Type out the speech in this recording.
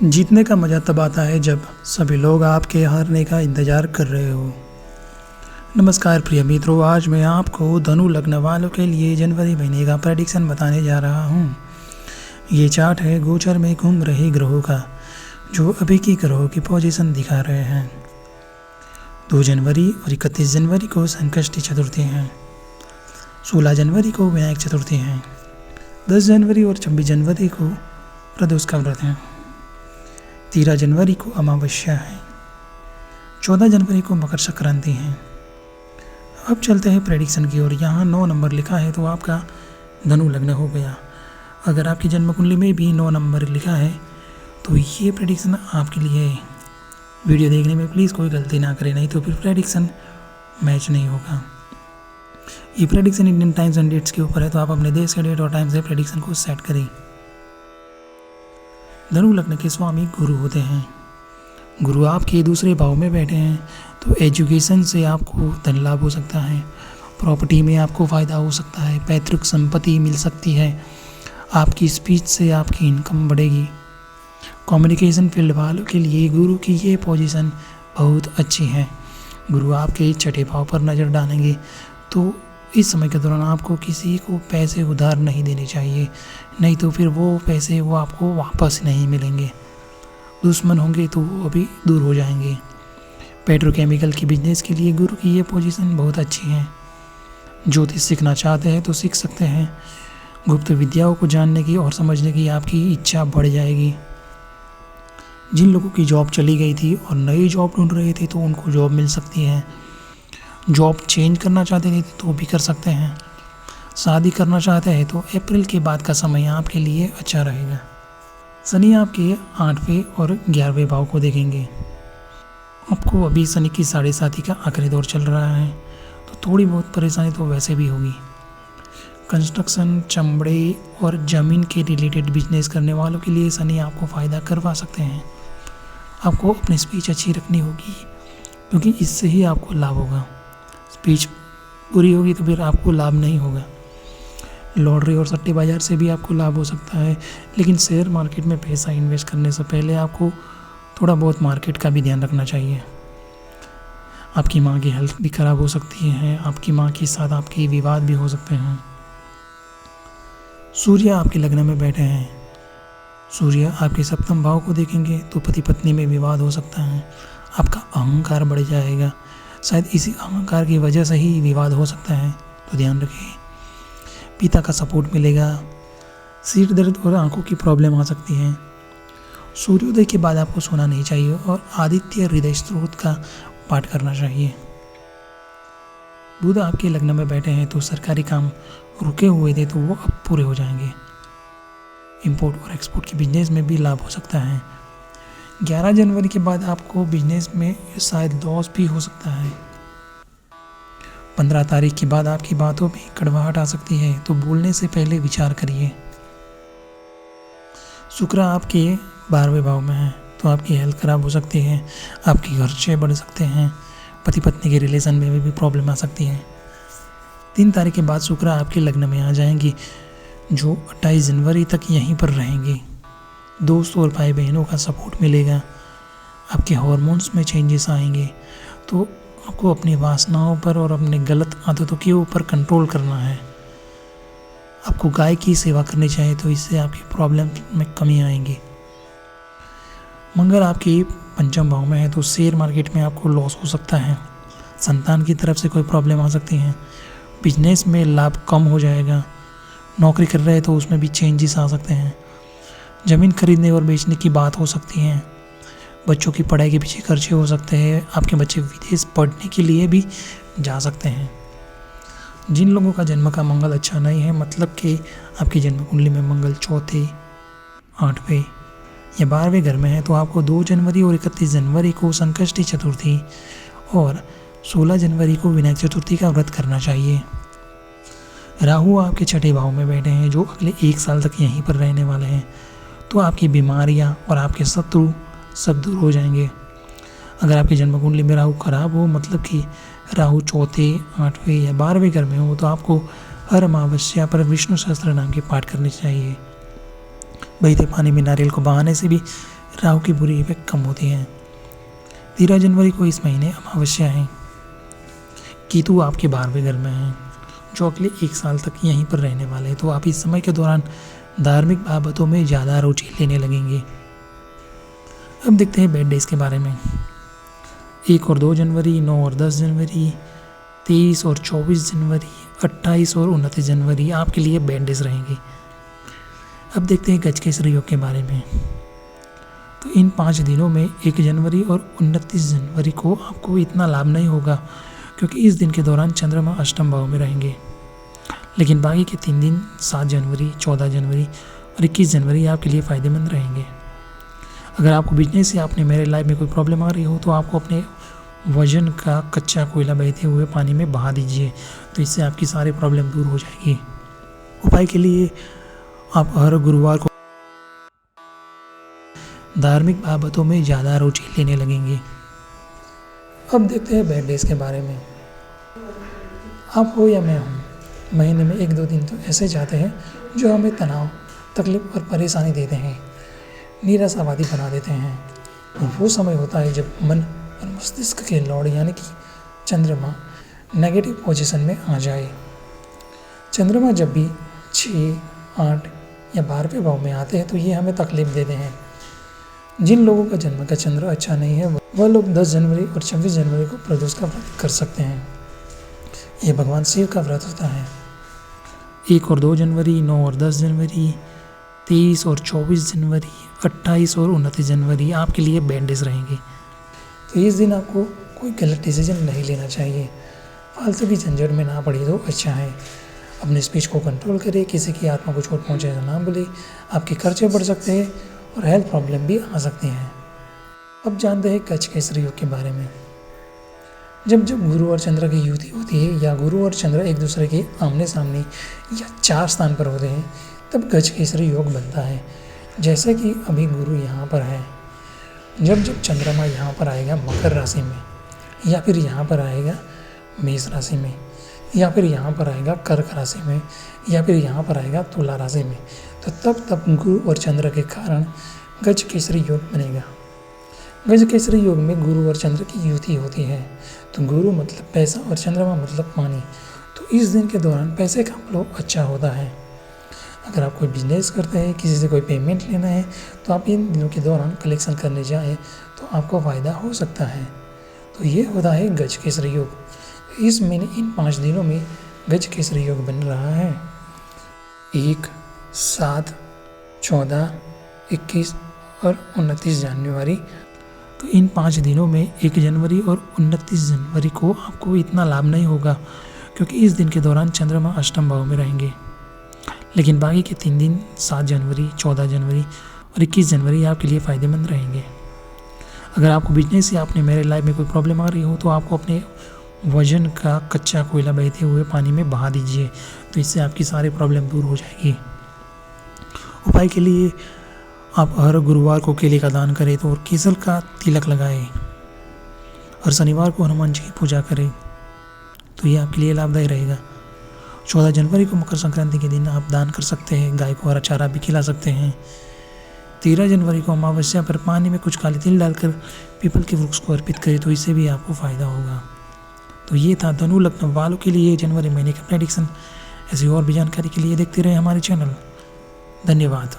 जीतने का मज़ा तब आता है जब सभी लोग आपके हारने का इंतज़ार कर रहे हो। नमस्कार प्रिय मित्रों, आज मैं आपको धनु लग्न वालों के लिए जनवरी महीने का प्रेडिक्शन बताने जा रहा हूँ। ये चार्ट है गोचर में घूम रहे ग्रहों का, जो अभी की ग्रहों की पोजीशन दिखा रहे हैं। 2 जनवरी और 31 जनवरी को संकष्टी चतुर्थी है। 16 जनवरी को विनायक चतुर्थी है। 10 जनवरी और 26 जनवरी को प्रदोष का व्रत है। 13 जनवरी को अमावस्या है। 14 जनवरी को मकर संक्रांति है। अब चलते हैं प्रेडिक्शन की ओर। यहाँ 9 नंबर लिखा है तो आपका धनु लग्न हो गया। अगर आपकी जन्म कुंडली में भी 9 नंबर लिखा है तो ये प्रेडिक्शन आपके लिए है। वीडियो देखने में प्लीज़ कोई गलती ना करें, नहीं तो फिर प्रेडिक्शन मैच नहीं होगा। ये prediction Indian times and dates के ऊपर है, तो आप अपने देश के डेट और टाइम से प्रेडिक्शन को सेट करें। धनु लग्न के स्वामी गुरु होते हैं। गुरु आपके दूसरे भाव में बैठे हैं तो एजुकेशन से आपको धन लाभ हो सकता है। प्रॉपर्टी में आपको फ़ायदा हो सकता है। पैतृक संपत्ति मिल सकती है। आपकी स्पीच से आपकी इनकम बढ़ेगी। कम्युनिकेशन फील्ड वालों के लिए गुरु की ये पोजीशन बहुत अच्छी है। गुरु आपके छठे भाव पर नज़र डालेंगे तो इस समय के दौरान आपको किसी को पैसे उधार नहीं देने चाहिए, नहीं तो फिर वो पैसे आपको वापस नहीं मिलेंगे। दुश्मन होंगे तो वो अभी दूर हो जाएंगे। पेट्रोकेमिकल की बिजनेस के लिए गुरु की ये पोजीशन बहुत अच्छी है। ज्योतिष सीखना चाहते हैं तो सीख सकते हैं। गुप्त विद्याओं को जानने की और समझने की आपकी इच्छा बढ़ जाएगी। जिन लोगों की जॉब चली गई थी और नई जॉब ढूंढ रहे थे तो उनको जॉब मिल सकती है। जॉब चेंज करना चाहते थे तो भी कर सकते हैं। शादी करना चाहते हैं तो अप्रैल के बाद का समय आपके लिए अच्छा रहेगा। शनि आपके 8वें और 11वें भाव को देखेंगे। आपको अभी शनि की 7.5 का आखिरी दौर चल रहा है तो थोड़ी बहुत परेशानी तो वैसे भी होगी। कंस्ट्रक्शन, चमड़े और ज़मीन के रिलेटेड बिजनेस करने वालों के लिए शनि आपको फ़ायदा करवा सकते हैं। आपको अपनी स्पीच अच्छी रखनी होगी क्योंकि इससे ही आपको लाभ होगा। स्पीच बुरी होगी तो फिर आपको लाभ नहीं होगा। लॉटरी और सट्टे बाज़ार से भी आपको लाभ हो सकता है, लेकिन शेयर मार्केट में पैसा इन्वेस्ट करने से पहले आपको थोड़ा बहुत मार्केट का भी ध्यान रखना चाहिए। आपकी माँ की हेल्थ भी खराब हो सकती है। आपकी माँ के साथ आपके विवाद भी हो सकते हैं। सूर्य आपके लग्न में बैठे हैं। सूर्य आपके 7वें भाव को देखेंगे तो पति पत्नी में विवाद हो सकता है। आपका अहंकार बढ़ जाएगा। शायद इसी अहंकार की वजह से ही विवाद हो सकता है, तो ध्यान रखें। पिता का सपोर्ट मिलेगा। सिर दर्द और आंखों की प्रॉब्लम आ सकती है। सूर्योदय के बाद आपको सोना नहीं चाहिए और आदित्य हृदय स्त्रोत का पाठ करना चाहिए। बुध आपके लग्न में बैठे हैं तो सरकारी काम रुके हुए थे तो वो अब पूरे हो जाएंगे। इंपोर्ट और एक्सपोर्ट के बिजनेस में भी लाभ हो सकता है। 11 जनवरी के बाद आपको बिजनेस में शायद लॉस भी हो सकता है। 15 तारीख के बाद आपकी बातों में कड़वाहट आ सकती है, तो बोलने से पहले विचार करिए। शुक्र आपके 12वें भाव में है तो आपकी हेल्थ खराब हो सकती है। आपके खर्चे बढ़ सकते हैं। पति पत्नी के रिलेशन में भी प्रॉब्लम आ सकती है। 3 तारीख के बाद शुक्र आपके लग्न में आ जाएंगी, जो 28 जनवरी तक यहीं पर रहेंगे। दोस्त और भाई बहनों का सपोर्ट मिलेगा। आपके हार्मोन्स में चेंजेस आएंगे, तो आपको अपनी वासनाओं पर और अपने गलत आदतों के ऊपर कंट्रोल करना है। आपको गाय की सेवा करनी चाहिए तो इससे आपकी प्रॉब्लम में कमी आएगी। मंगल आपके 5वें भाव में है तो शेयर मार्केट में आपको लॉस हो सकता है। संतान की तरफ से कोई प्रॉब्लम आ सकती है। बिजनेस में लाभ कम हो जाएगा। नौकरी कर रहे हैं तो उसमें भी चेंजेस आ सकते हैं। ज़मीन खरीदने और बेचने की बात हो सकती है। बच्चों की पढ़ाई के पीछे खर्चे हो सकते हैं। आपके बच्चे विदेश पढ़ने के लिए भी जा सकते हैं। जिन लोगों का जन्म का मंगल अच्छा नहीं है, मतलब कि आपकी जन्म कुंडली में मंगल 4, 8वें या 12वें घर में है, तो आपको 2 जनवरी और 31 जनवरी को संकष्टी चतुर्थी और 16 जनवरी को विनायक चतुर्थी का व्रत करना चाहिए। राहु आपके 6ठे भाव में बैठे हैं, जो अगले 1 साल तक यहीं पर रहने वाले हैं, तो आपकी बीमारियां और आपके शत्रु सब दूर हो जाएंगे। अगर आपकी जन्म कुंडली में राहु खराब हो, मतलब कि राहु 4, 8वें या 12वें घर में हो, तो आपको हर अमावस्या पर विष्णु सहस्त्र नाम के पाठ करने चाहिए। बहते पानी में नारियल को बहाने से भी राहु की बुरी इफेक्ट कम होती है। 13 जनवरी को इस महीने अमावस्या है। केतु आपके 12वें घर में है, जो अगले 1 साल तक यहीं पर रहने वाले हैं। तो आप इस समय के दौरान धार्मिक बाबतों में ज़्यादा रुचि लेने लगेंगे। अब देखते हैं बैड डेज के बारे में। 1 और 2 जनवरी, 9 और 10 जनवरी, 23 और 24 जनवरी, 28 और 29 जनवरी आपके लिए बैड डेज रहेंगे। अब देखते हैं गजकेसरी योग के बारे में। तो इन 5 दिनों में 1 जनवरी और 29 जनवरी को आपको इतना लाभ नहीं होगा, क्योंकि इस दिन के दौरान चंद्रमा अष्टम भाव में रहेंगे। लेकिन बाकी के 3 दिन 7 जनवरी, 14 जनवरी और 21 जनवरी आपके लिए फ़ायदेमंद रहेंगे। अगर आपको बिजनेस या अपने मैरिज लाइफ में कोई प्रॉब्लम आ रही हो तो आपको अपने वजन का कच्चा कोयला बहते हुए पानी में बहा दीजिए, तो इससे आपकी सारी प्रॉब्लम दूर हो जाएगी। उपाय के लिए आप हर गुरुवार को धार्मिक बाबतों में ज़्यादा रुचि लेने लगेंगे। अब देखते हैं बैड डेज के बारे में। आप हो या मैं हूँ, महीने में 1-2 दिन तो ऐसे जाते हैं जो हमें तनाव, तकलीफ और परेशानी देते हैं, निराशावादी बना देते हैं। वो समय होता है जब मन और मस्तिष्क के लॉर्ड यानी कि चंद्रमा नेगेटिव पोजीशन में आ जाए। चंद्रमा जब भी 6, 8 या 12वें भाव में आते हैं तो ये हमें तकलीफ देते हैं। जिन लोगों का जन्म का चंद्र अच्छा नहीं है वह लोग 10 जनवरी और 26 जनवरी को प्रदोष का व्रत कर सकते हैं। ये भगवान शिव का व्रत होता है। 1 और 2 जनवरी, 9 और 10 जनवरी, 23 और 24 जनवरी, 28 और 29 जनवरी आपके लिए बैड डेज रहेंगे। तो इस दिन आपको कोई गलत डिसीजन नहीं लेना चाहिए। फालतू की झंझट में ना पड़ी तो अच्छा है। अपने स्पीच को कंट्रोल करें, किसी की आत्मा को चोट पहुंचे तो ना बोले। आपके खर्चे बढ़ सकते हैं और हेल्थ प्रॉब्लम भी आ सकती हैं। अब जानते हैं गजकेसरी योग के बारे में। जब गुरु और चंद्र की युति होती है या गुरु और चंद्र एक दूसरे के आमने सामने या 4 स्थान पर होते हैं तब गजकेसरी योग बनता है। जैसे कि अभी गुरु यहाँ पर है, जब चंद्रमा यहाँ पर आएगा मकर राशि में, या फिर यहाँ पर आएगा मेष राशि में, या फिर यहाँ पर आएगा कर्क राशि में, या फिर यहाँ पर आएगा तुला राशि में, तो तब गुरु और चंद्र के कारण गजकेसरी योग बनेगा। गजकेसरी योग में गुरु और चंद्र की युति होती है। तो गुरु मतलब पैसा और चंद्रमा मतलब पानी। तो इस दिन के दौरान पैसे का फ्लो अच्छा होता है। अगर आप कोई बिजनेस करते हैं, किसी से कोई पेमेंट लेना है, तो आप इन दिनों के दौरान कलेक्शन करने जाएं तो आपको फ़ायदा हो सकता है। तो ये होता है गजकेसरी योग। इस महीने इन 5 दिनों में गजकेसरी योग बन रहा है। 1, 7, 14, 21 और 29 जनवरी। तो इन 5 दिनों में 1 जनवरी और 29 जनवरी को आपको इतना लाभ नहीं होगा, क्योंकि इस दिन के दौरान चंद्रमा अष्टम भाव में रहेंगे। लेकिन बाकी के 3 दिन 7 जनवरी, 14 जनवरी और 21 जनवरी आपके लिए फ़ायदेमंद रहेंगे। अगर आपको बिजनेस या अपने मैरिज लाइफ में कोई प्रॉब्लम आ रही हो तो आपको अपने वजन का कच्चा कोयला बहते हुए पानी में बहा दीजिए, तो इससे आपकी सारी प्रॉब्लम दूर हो जाएगी। उपाय के लिए आप हर गुरुवार को केले का दान करें तो और केसर का तिलक लगाएं और शनिवार को हनुमान जी की पूजा करें, तो ये आपके लिए लाभदायी रहेगा। 14 जनवरी को मकर संक्रांति के दिन आप दान कर सकते हैं, गाय को हरा चारा भी खिला सकते हैं। 13 जनवरी को अमावस्या पर पानी में कुछ काले तिल डालकर पीपल के वृक्ष को अर्पित करें, तो इससे भी आपको फ़ायदा होगा। तो ये था धनु लग्न वालों के लिए जनवरी महीने का प्रेडिक्शन। ऐसी और भी जानकारी के लिए देखते रहे हमारे चैनल। धन्यवाद।